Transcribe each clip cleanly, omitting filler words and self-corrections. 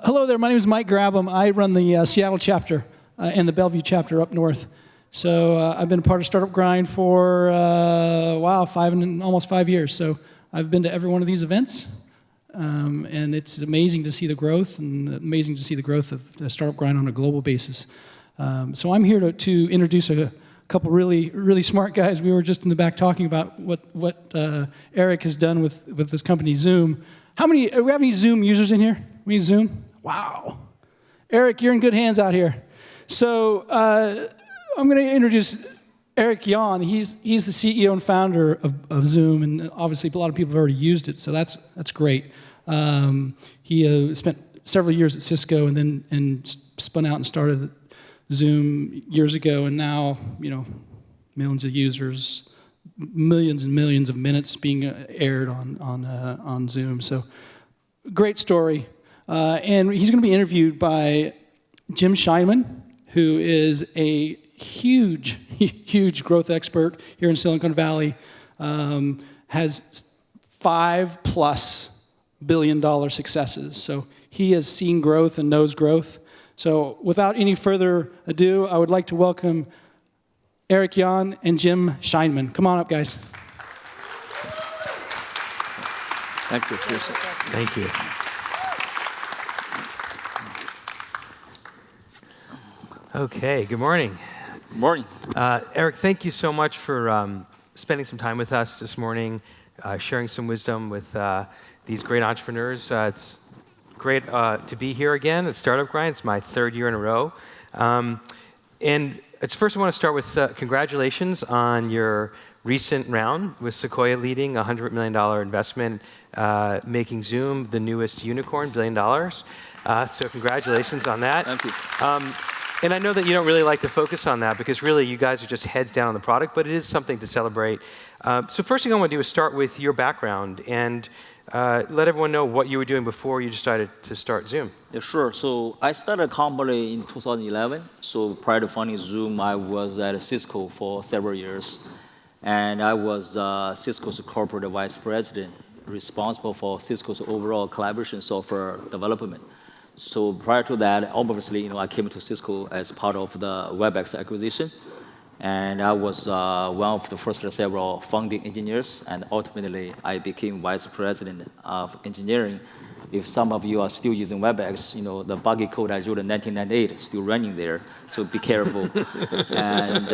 Hello there, my name is Mike Grabham. I run the Seattle chapter and the Bellevue chapter up north. So I've been a part of Startup Grind for, almost 5 years. So I've been to every one of these events, and it's amazing to see the growth, and amazing to see the growth of Startup Grind on a global basis. So I'm here to introduce a couple really smart guys. We were just in the back talking about what Eric has done with this company, Zoom. Do we have any Zoom users in here? We need Zoom? Wow. Eric, you're in good hands out here. So I'm going to introduce Eric Yuan. He's the CEO and founder of Zoom, and obviously a lot of people have already used it, so that's great. He spent several years at Cisco and spun out and started Zoom years ago, and now millions of users, millions and millions of minutes being aired on Zoom. So great story. And he's going to be interviewed by Jim Scheinman, who is a huge growth expert here in Silicon Valley, has $5+ billion successes. So he has seen growth and knows growth. So without any further ado, I would like to welcome Eric Yuan and Jim Scheinman. Come on up, guys. Thank you, Chris. Thank you. Okay, good morning. Good morning. Eric, thank you so much for spending some time with us this morning, sharing some wisdom with these great entrepreneurs. It's great to be here again at Startup Grind. It's my 3rd year in a row. And first I want to start with congratulations on your recent round with Sequoia leading a $100 million investment, making Zoom the newest unicorn, $1 billion. So congratulations on that. Thank you. And I know that you don't really like to focus on that because really you guys are just heads down on the product, but it is something to celebrate. So first thing I want to do is start with your background and let everyone know what you were doing before you decided to start Zoom. Yeah, sure. So I started a company in 2011. So prior to founding Zoom, I was at Cisco for several years. And I was Cisco's corporate vice president, responsible for Cisco's overall collaboration software development. So prior to that, obviously, I came to Cisco as part of the WebEx acquisition. And I was one of the first several founding engineers, and ultimately I became vice president of engineering. If some of you are still using WebEx, the buggy code I wrote in 1998 is still running there, so be careful. And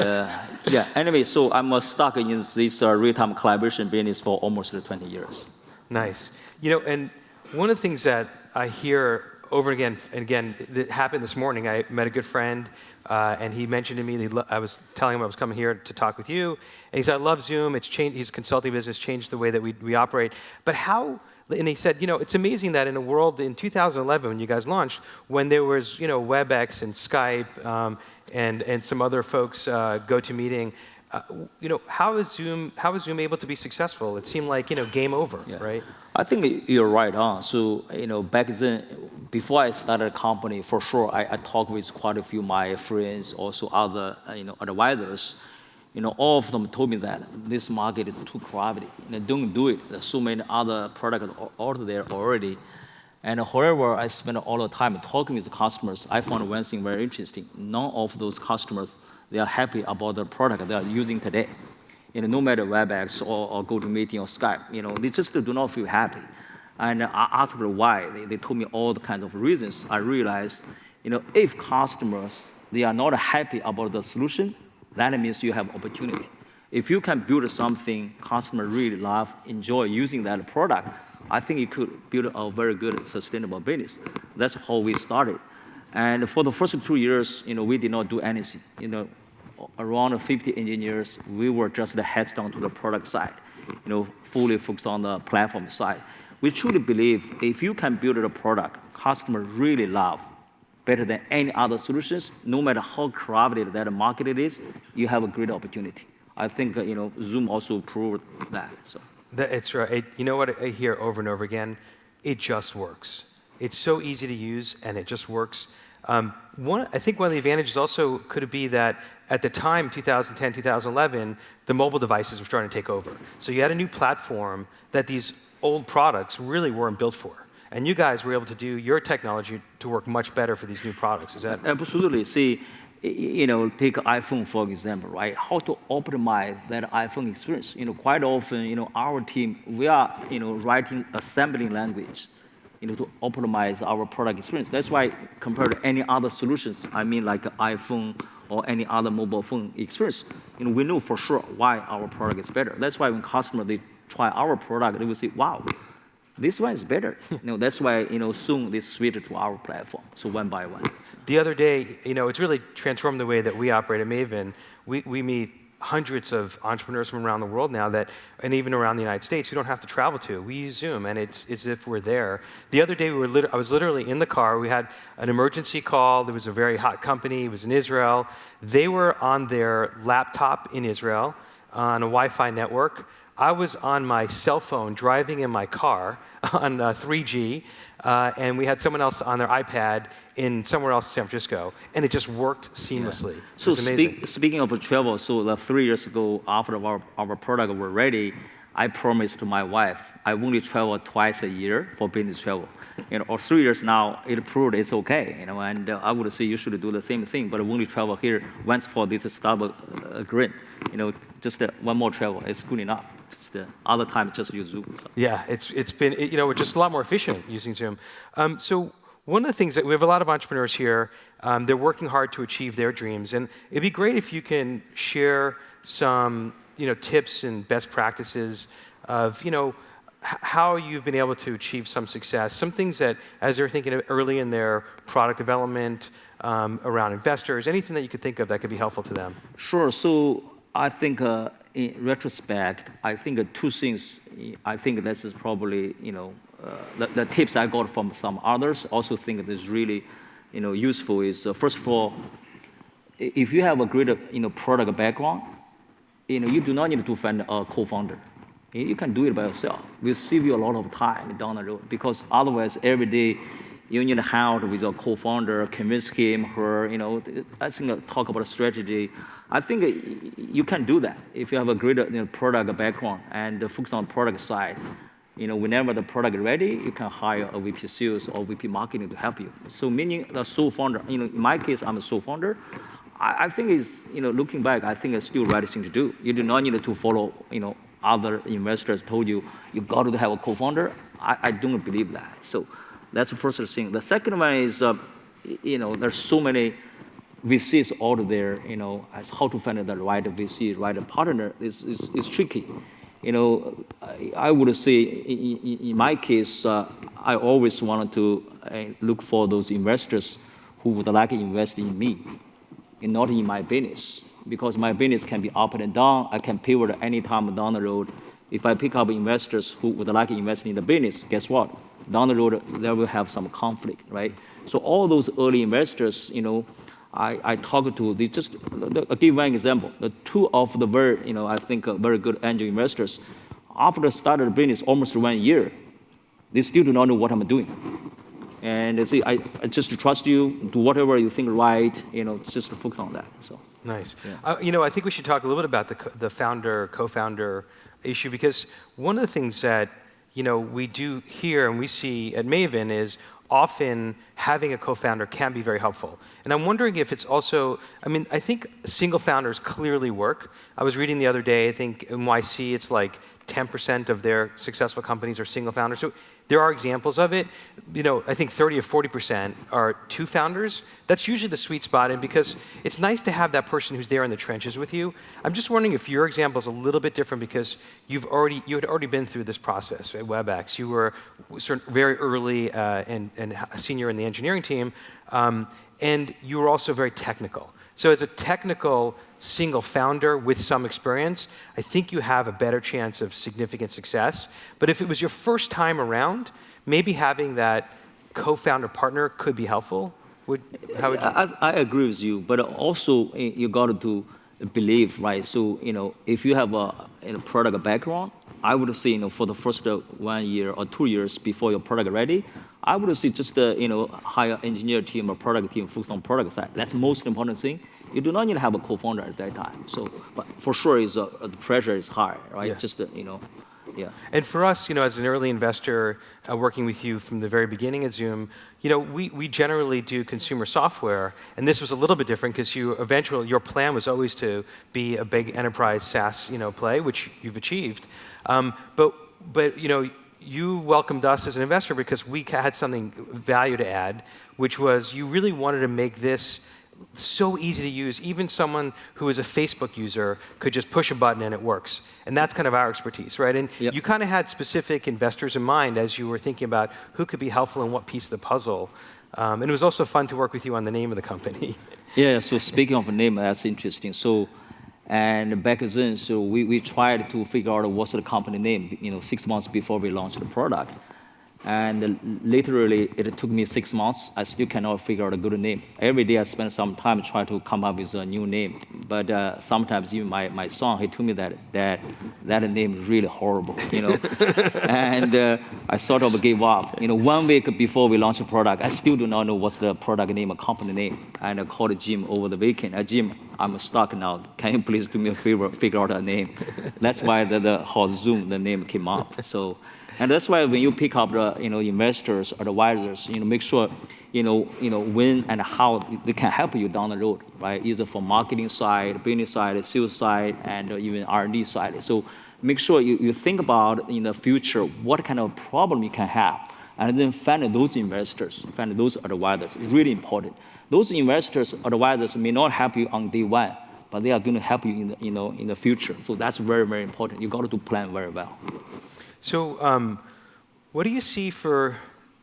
anyway, so I'm stuck in this real-time collaboration business for almost 20 years. Nice. And one of the things that I hear over and again, that happened this morning. I met a good friend, and he mentioned to me, I was telling him I was coming here to talk with you, and he said, I love Zoom, it's changed, his consulting business changed the way that we operate. But how, and he said, it's amazing that in a world in 2011 when you guys launched, when there was, WebEx and Skype and some other folks GoToMeeting, how is Zoom able to be successful? It seemed like, game over, right? I think you're right on. So, back then, before I started a company, for sure, I talked with quite a few of my friends, also other, advisors. All of them told me that this market is too crowded. Don't do it. There's so many other products out there already. And however, I spent all the time talking with the customers. I found one thing very interesting. None of those customers, they are happy about the product they are using today. No matter WebEx or GoToMeeting or Skype, they just do not feel happy. And I asked them why. They told me all the kinds of reasons. I realized, if customers, they are not happy about the solution, that means you have opportunity. If you can build something customers really love, enjoy using that product, I think you could build a very good, sustainable business. That's how we started. And for the first 2 years, we did not do anything. Around 50 engineers, we were just the heads down to the product side, fully focused on the platform side. We truly believe if you can build a product customers really love better than any other solutions, no matter how crowded that market it is, you have a great opportunity. I think Zoom also proved that. So. It's right. You know what I hear over and over again? It just works. It's so easy to use, and it just works. I think one of the advantages also could be that at the time, 2010, 2011, the mobile devices were starting to take over. So you had a new platform that these old products really weren't built for. and you guys were able to do your technology to work much better for these new products. Is that? Absolutely. See, take iPhone for example, right? How to optimize that iPhone experience. Quite often, our team, we are, writing assembly language, to optimize our product experience. That's why compared to any other solutions, I mean like iPhone or any other mobile phone experience, we know for sure why our product is better. That's why when customers, they try our product, they will say, wow, this one is better. That's why, soon they switch to our platform, so one by one. The other day, it's really transformed the way that we operate at Maven. We meet hundreds of entrepreneurs from around the world now and even around the United States, we don't have to travel to. We use Zoom, and it's as if we're there. The other day, I was literally in the car. We had an emergency call. There was a very hot company. It was in Israel. They were on their laptop in Israel on a Wi-Fi network. I was on my cell phone driving in my car on 3G, and we had someone else on their iPad in somewhere else in San Francisco, and it just worked seamlessly. Yeah. So speaking of travel, so 3 years ago, after our product were ready, I promised to my wife I only travel twice a year for business travel. Or 3 years now, it proved it's okay. And I would say you should do the same thing, but only travel here once for this Starbucks grid. Just one more travel is good enough. The other time, just use Zoom. So. Yeah, it's been, we're just a lot more efficient using Zoom. So one of the things that we have a lot of entrepreneurs here, they're working hard to achieve their dreams. And it'd be great if you can share some, tips and best practices of, how you've been able to achieve some success, some things that, as they're thinking of early in their product development, around investors, anything that you could think of that could be helpful to them. Sure. So I think in retrospect, I think two things. I think this is probably the tips I got from some others. Also think that is really useful. Is first of all, if you have a great product background, you do not need to find a co-founder. You can do it by yourself. It will save you a lot of time down the road, because otherwise every day you need help with a co-founder, convince him, her. I think talk about strategy. I think you can do that if you have a great product background and focus on product side. Whenever the product is ready, you can hire a VP sales or VP marketing to help you. So meaning the sole founder. In my case, I'm a sole founder. I think it's looking back, I think it's still the right thing to do. You do not need to follow other investors told you got to have a co-founder. I don't believe that. So that's the first thing. The second one is there's so many VCs out there, as how to find the right VC, right partner is tricky. I would say in my case, I always wanted to look for those investors who would like to invest in me and not in my business, because my business can be up and down. I can pivot any time down the road. If I pick up investors who would like to invest in the business, guess what? Down the road, there will have some conflict, right? So all those early investors, I talk to. I'll give one example. The two of the very, I think very good angel investors, after I started the business almost 1 year, they still do not know what I'm doing. And they say, I just trust you, do whatever you think right, just to focus on that. So nice. Yeah. I think we should talk a little bit about the co-founder issue, because one of the things that we do here and we see at Maven is often having a co-founder can be very helpful. And I'm wondering if it's also, I think single founders clearly work. I was reading the other day, I think in YC it's like 10% of their successful companies are single founders. So there are examples of it. I think 30 or 40% are two founders. That's usually the sweet spot, and because it's nice to have that person who's there in the trenches with you. I'm just wondering if your example is a little bit different because you had already been through this process at WebEx. You were sort of very early and a senior in the engineering team, and you were also very technical. So as a technical single founder with some experience, I think you have a better chance of significant success. But if it was your first time around, maybe having that co-founder partner could be helpful. I agree with you, but also you got to believe, right? So if you have a product background, I would say for the first 1 year or 2 years before your product ready, I would say just hire engineer team or product team focus on product side. That's the most important thing. You do not need to have a co-founder at that time. So, but for sure, the pressure is high, right? Yeah. Just Yeah. And for us, as an early investor working with you from the very beginning at Zoom, we generally do consumer software, and this was a little bit different because your plan was always to be a big enterprise SaaS, play, which you've achieved. But you welcomed us as an investor because we had something value to add, which was you really wanted to make this so easy to use. Even someone who is a Facebook user could just push a button and it works. And that's kind of our expertise, right? And Yep. you kind of had specific investors in mind as you were thinking about who could be helpful in what piece of the puzzle. And it was also fun to work with you on the name of the company. Yeah, so speaking of name, that's interesting. And back then, so we tried to figure out what's the company name, 6 months before we launched the product. And literally, it took me 6 months. I still cannot figure out a good name. Every day I spend some time trying to come up with a new name. But sometimes even my son, he told me that name is really horrible, And I sort of gave up. 1 week before we launched the product, I still do not know what's the product name or company name. And I called Jim over the weekend. Jim, I'm stuck now. Can you please do me a favor, figure out a name? That's why the whole Zoom, the name came up. And that's why when you pick up the investors or advisors, make sure when and how they can help you down the road, right? Either from marketing side, business side, sales side, and even R&D side. So make sure you think about in the future what kind of problem you can have, and then find those investors, find those advisors. It's really important. Those investors, advisors may not help you on day one, but they are going to help you in the future. So that's very, very important. You got to plan very well. So what do you see for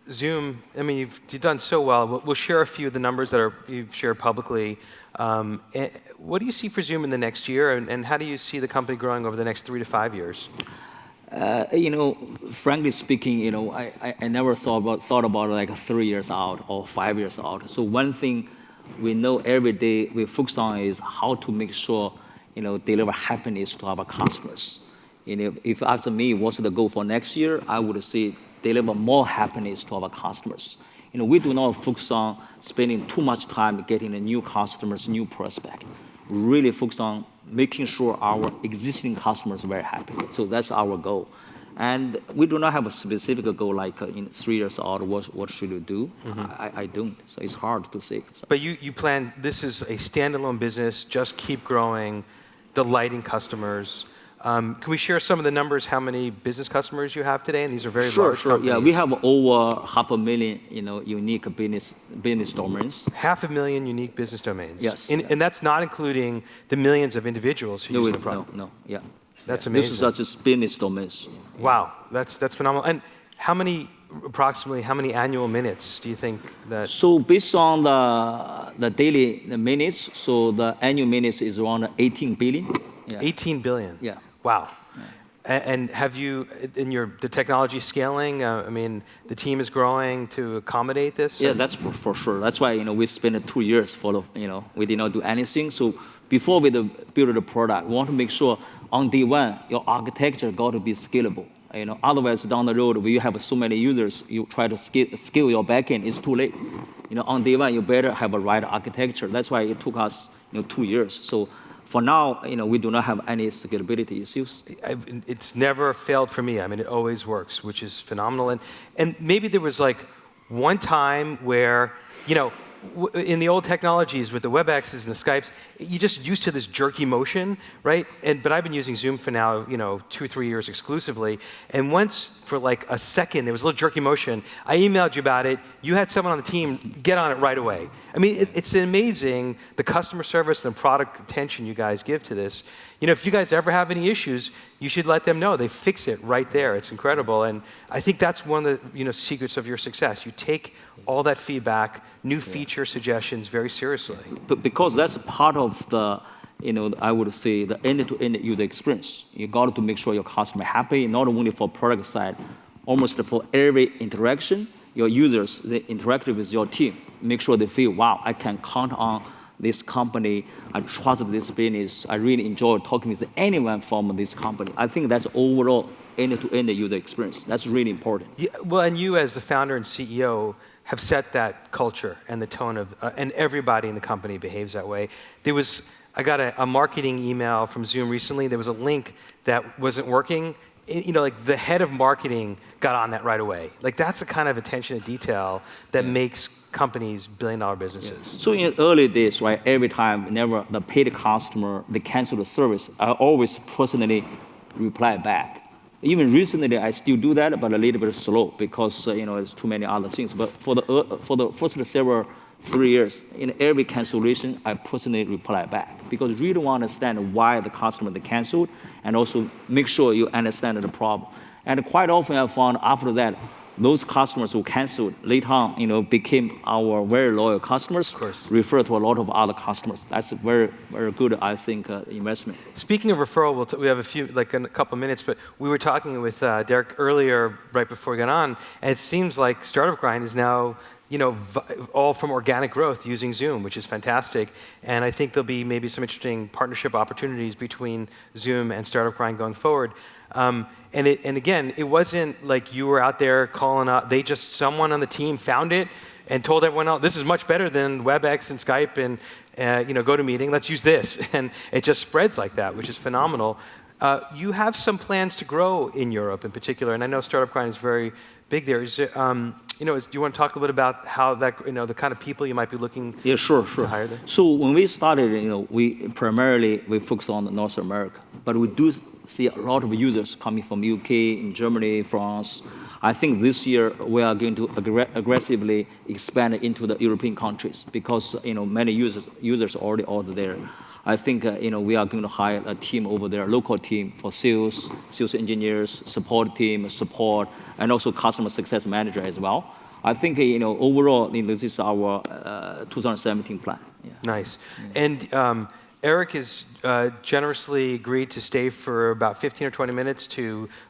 Zoom? I mean, you've done so well. We'll share a few of the numbers that you've shared publicly. What do you see for Zoom in the next year, and how do you see the company growing over the next 3 to 5 years? Frankly speaking, I never thought about like 3 years out or 5 years out. So one thing we know every day we focus on is how to make sure, deliver happiness to our customers. If you ask me what's the goal for next year, I would say deliver more happiness to our customers. We do not focus on spending too much time getting the new customers, new prospect. We really focus on making sure our existing customers are very happy. So that's our goal. And we do not have a specific goal like in 3 years out, what should we do? Mm-hmm. I don't. So it's hard to say. So. But you plan, this is a standalone business, just keep growing, delighting customers. Can we share some of the numbers, how many business customers you have today? And these are very large companies. Yeah, we have over 500,000, unique business domains. 500,000 unique business domains. Yes. And that's not including the millions of individuals who use the product. No, yeah. That's amazing. This is just business domains. Wow, that's phenomenal. And approximately how many annual minutes do you think that? So based on the daily minutes, so the annual minutes is around 18 billion. Yeah. 18 billion. Yeah. Wow. Yeah. And have you, the technology scaling, the team is growing to accommodate this? Yeah, that's for sure. That's why, we spent 2 years we did not do anything. So before we build the product, we want to make sure on day one, your architecture got to be scalable. Otherwise down the road, when you have so many users, you try to scale your backend, it's too late. On day one, you better have a right architecture. That's why it took us, 2 years. So for now, we do not have any scalability issues. It's never failed for me. It always works, which is phenomenal. And maybe there was like one time where, in the old technologies with the WebExes and the Skypes, you're just used to this jerky motion, right? But I've been using Zoom for now, 2 or 3 years exclusively. And once for like a second, there was a little jerky motion. I emailed you about it. You had someone on the team get on it right away. It's amazing the customer service and product attention you guys give to this. If you guys ever have any issues, you should let them know. They fix it right there. It's incredible. And I think that's one of the secrets of your success. You take all that feedback, new feature suggestions very seriously. But because that's part of the, I would say the end-to-end user experience. You got to make sure your customer happy, not only for product side, almost for every interaction, your users, they interact with your team. Make sure they feel, wow, I can count on this company, I trust this business, I really enjoy talking with anyone from this company. I think that's overall end-to-end user experience. That's really important. Yeah, well, and you as the founder and CEO have set that culture and the tone of, and everybody in the company behaves that way. I got a marketing email from Zoom recently. There was a link that wasn't working, like the head of marketing got on that right away. Like that's the kind of attention to detail that makes companies billion-dollar businesses. So in early days, right, every time, whenever the paid customer, they cancel the service, I always personally reply back. Even recently, I still do that, but a little bit slow because there's too many other things. But for the first several 3 years, in every cancellation, I personally reply back because you really want to understand why the customer they canceled, and also make sure you understand the problem. And quite often, I found after that, those customers who canceled later on, became our very loyal customers. Of course. Refer to a lot of other customers. That's a very, very good, I think, investment. Speaking of referral, we have a couple of minutes, but we were talking with Derek earlier, right before we got on, and it seems like Startup Grind is now, all from organic growth using Zoom, which is fantastic. And I think there'll be maybe some interesting partnership opportunities between Zoom and Startup Grind going forward. And again, it wasn't like you were out there calling out. Someone on the team found it and told everyone else, this is much better than WebEx and Skype and GoToMeeting. Let's use this. And it just spreads like that, which is phenomenal. You have some plans to grow in Europe in particular, and I know Startup Grind is very big there. Is it, do you want to talk a little bit about how that, the kind of people you might be looking sure. to hire there? So when we started, we focus on North America, but we do see a lot of users coming from UK, in Germany, France. I think this year we are going to aggressively expand into the European countries because many users are already out there. I think we are going to hire a team over there, a local team for sales engineers, support team, and also customer success manager as well. I think overall this is our 2017 plan. Yeah. Nice. And Eric has generously agreed to stay for about 15 or 20 minutes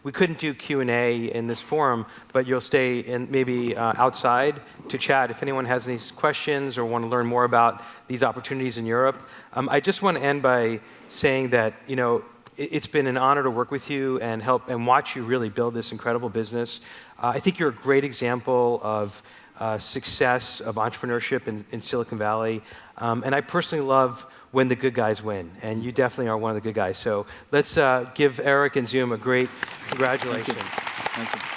we couldn't do Q&A in this forum, but you'll stay in maybe outside to chat if anyone has any questions or want to learn more about these opportunities in Europe. I just want to end by saying that, it's been an honor to work with you and help and watch you really build this incredible business. I think you're a great example of success of entrepreneurship in Silicon Valley. And I personally love when the good guys win, and you definitely are one of the good guys. So let's give Eric and Zoom a great congratulations. Thank you.